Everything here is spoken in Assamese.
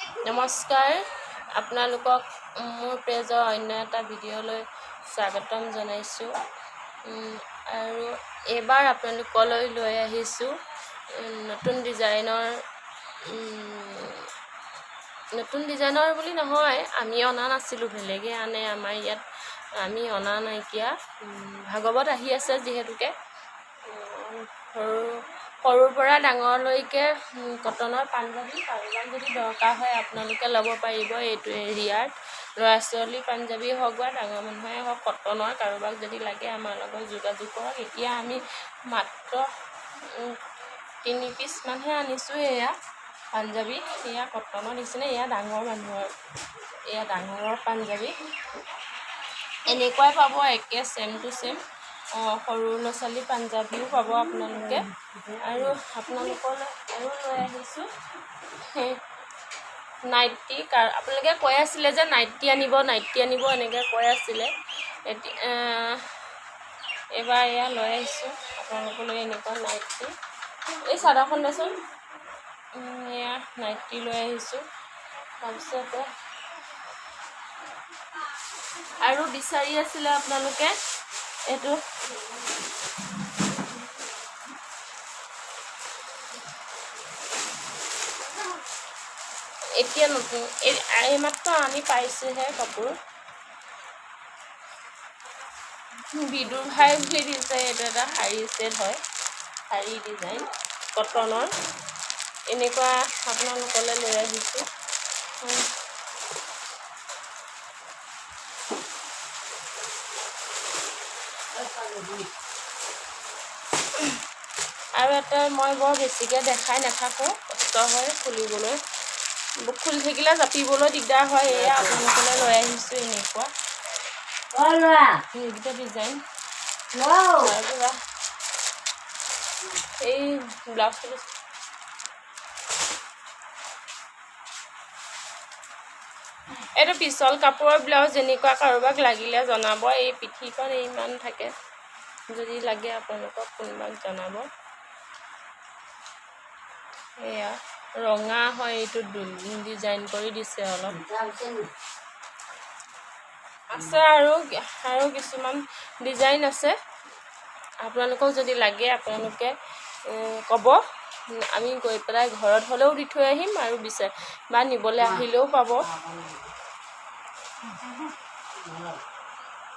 নমস্কাৰ, আপোনালোকক মোৰ পেজৰ অন্য এটা ভিডিঅ'লৈ স্বাগতম জনাইছোঁ। আৰু এইবাৰ আপোনালোকলৈ লৈ আহিছোঁ নতুন ডিজাইনৰ বুলি নহয়, আমি অনা নাছিলোঁ, বেলেগে আনে। আমাৰ ইয়াত আমি অনা নাইকিয়া। ভাগৱত আহি আছে যিহেতুকে সৰুৰ পৰা ডাঙৰলৈকে কটনৰ পাঞ্জাবী কাৰোবাক যদি দৰকাৰ হয় আপোনালোকে ল'ব পাৰিব। এইটো এৰিয়াত ল'ৰা ছোৱালী পাঞ্জাবী হওক বা ডাঙৰ মানুহে হওক, কটনৰ কাৰোবাক যদি লাগে আমাৰ লগত যোগাযোগ কৰক। এতিয়া আমি মাত্ৰ 3 পিচমানহে আনিছোঁ। এয়া পাঞ্জাবী, এয়া কটনৰ নিচিনা, এয়া ডাঙৰ মানুহৰ, এয়া ডাঙৰৰ পাঞ্জাবী। এনেকুৱাই পাব, একে চেম টু চেম। সৰু ল'ৰা ছোৱালী পাঞ্জাবীও পাব আপোনালোকে। আৰু আপোনালোকলৈ আৰু লৈ আহিছোঁ নাইটি। আপোনালোকে কৈ আছিলে যে নাইটি আনিব এনেকৈ কৈ আছিলে। এইবাৰ এয়া লৈ আহিছোঁ আপোনালোকলৈ এনেকুৱা নাইটি। এই চাদৰখন দেচোন, এয়া নাইটি লৈ আহিছোঁ। তাৰপিছতে আৰু বিচাৰি আছিলে আপোনালোকে এইটো এতিয়া নতুন, এইমাত্ৰ আনি পাইছোঁহে কাপোৰ। বিদুৰ ভাই বুলি দিছে। এইটো এটা শাৰী ছেট হয়, শাৰী ডিজাইন কটনৰ। এনেকুৱা আপোনালোকলৈ লৈ আহিছোঁ। আৰু এটা মই বৰ বেছিকৈ দেখাই নাথাকোঁ, কষ্ট হয় খুলিবলৈ। খুলি থাকিলে জাপিবলৈ দিগদাৰ হয়। এয়া আপোনালোকলৈ লৈ আহিছোঁ এনেকুৱা সেইকেইটা ডিজাইন। তাৰপৰা এই ব্লাউজটো এইটো পিছল কাপোৰৰ ব্লাউজ। এনেকুৱা কাৰোবাক লাগিলে জনাব। এই পিঠিখন ইমান থাকে, যদি লাগে আপোনালোকক কোনোবাক জনাব। এয়া ৰঙা হয়, এইটো ডিজাইন কৰি দিছে অলপ। আছে আৰু কিছুমান ডিজাইন আছে। আপোনালোকক যদি লাগে আপোনালোকে ক'ব, আমি গৈ পেলাই ঘৰত হ'লেও দি থৈ আহিম, আৰু বা নিবলৈ আহিলেও পাব।